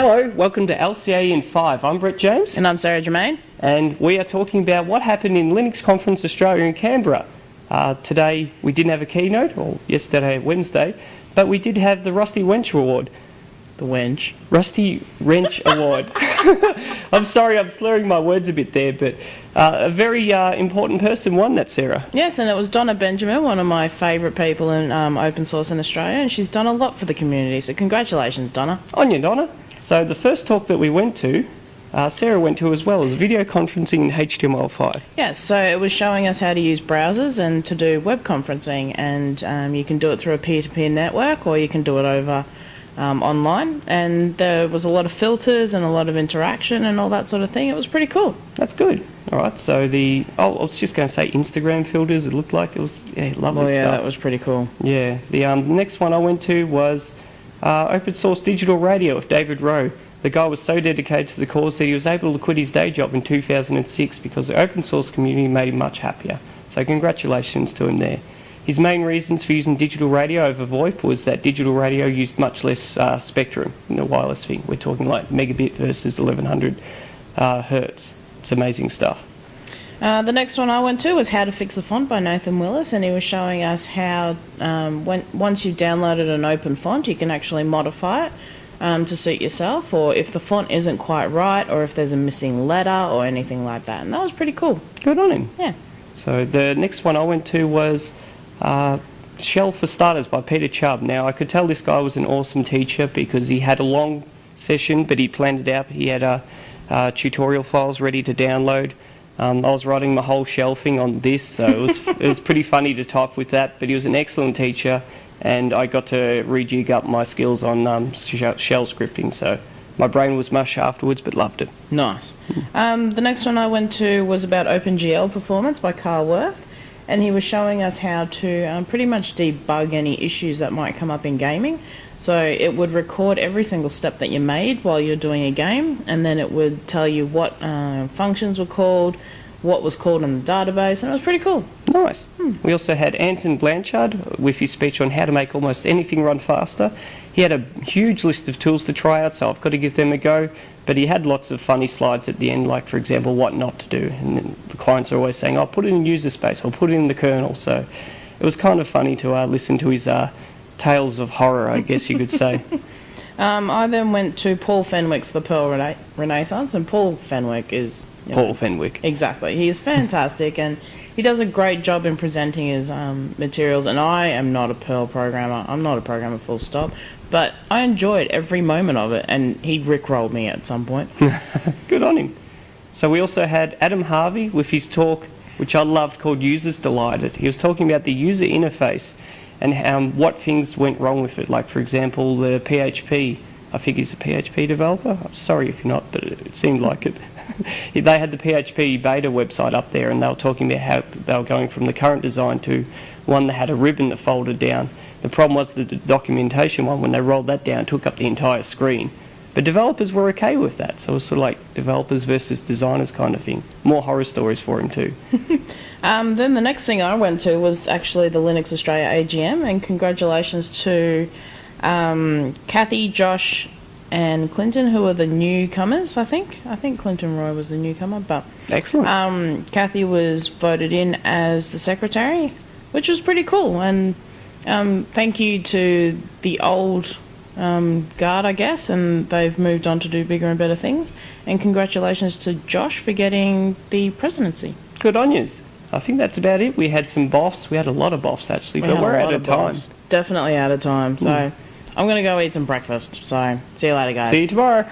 Hello, welcome to LCA in 5. I'm Brett James. And I'm Sae Ra, and we are talking about what happened in Linux Conference Australia in Canberra. Today we didn't have a keynote, or yesterday, Wednesday, but we did have the Rusty Wench Award. The Wench? Rusty Wrench Award. I'm sorry, I'm slurring my words a bit there, but a very important person won that, Sarah. Yes, and it was Donna Benjamin, one of my favourite people in open source in Australia, and she's done a lot for the community, so congratulations, Donna. On you, Donna. So the first talk that we went to, Sarah went to as well, as video conferencing in HTML5. Yes, so it was showing us how to use browsers and to do web conferencing, and you can do it through a peer-to-peer network, or you can do it over online, and there was a lot of filters and a lot of interaction and all that sort of thing. It was pretty cool. That's good. All right, so I was just going to say Instagram filters. It looked like it was lovely stuff. Yeah, that was pretty cool. Yeah, the next one I went to was Open Source Digital Radio with David Rowe. The guy was so dedicated to the cause that he was able to quit his day job in 2006 because the open source community made him much happier. So congratulations to him there. His main reasons for using digital radio over VoIP was that digital radio used much less spectrum in the wireless thing. We're talking like megabit versus 1100 hertz. It's amazing stuff. The next one I went to was How to Fix a Font by Nathan Willis, and he was showing us how once you've downloaded an open font, you can actually modify it to suit yourself, or if the font isn't quite right, or if there's a missing letter or anything like that. And that was pretty cool. Good on him. Yeah. So the next one I went to was Shell for Starters by Peter Chubb. Now, I could tell this guy was an awesome teacher because he had a long session, but he planned it out. He had tutorial files ready to download. I was writing my whole shell thing on this, so it was pretty funny to type with that, but he was an excellent teacher, and I got to rejig up my skills on shell scripting, so my brain was mush afterwards, but loved it. Nice. The next one I went to was about OpenGL performance by Carl Worth, and he was showing us how to pretty much debug any issues that might come up in gaming. So it would record every single step that you made while you're doing a game, and then it would tell you what functions were called, what was called in the database, and it was pretty cool. Nice. We also had Anton Blanchard with his speech on how to make almost anything run faster. He had a huge list of tools to try out, so I've got to give them a go, but he had lots of funny slides at the end, like, for example, what not to do. And then the clients are always saying, oh, put it in user space, or put it in the kernel. So it was kind of funny to listen to his tales of horror, I guess you could say. I then went to Paul Fenwick's The Pearl Renaissance, and Paul Fenwick is... Paul Fenwick. Exactly. He is fantastic, and he does a great job in presenting his materials, and I am not a Perl programmer. I'm not a programmer, full stop, but I enjoyed every moment of it, and he rickrolled me at some point. Good on him. So we also had Adam Harvey with his talk, which I loved, called Users Delighted. He was talking about the user interface and what things went wrong with it. Like, for example, the PHP. I think he's a PHP developer. I'm sorry if you're not, but it seemed like it. They had the PHP beta website up there, and they were talking about how they were going from the current design to one that had a ribbon that folded down. The problem was that the documentation one, when they rolled that down, took up the entire screen. But developers were okay with that, so it was sort of like developers versus designers kind of thing. More horror stories for him too. Then the next thing I went to was actually the Linux Australia AGM, and congratulations to Kathy, Josh and Clinton, who are the newcomers, I think. I think Clinton Roy was the newcomer, but... Excellent. Kathy was voted in as the secretary, which was pretty cool, and thank you to the old guard, I guess, and they've moved on to do bigger and better things, and congratulations to Josh for getting the presidency. Good on yous. I think that's about it. We had some boffs. We had a lot of boffs, actually, but we're out of time. Definitely out of time, so I'm going to go eat some breakfast, so see you later, guys. See you tomorrow.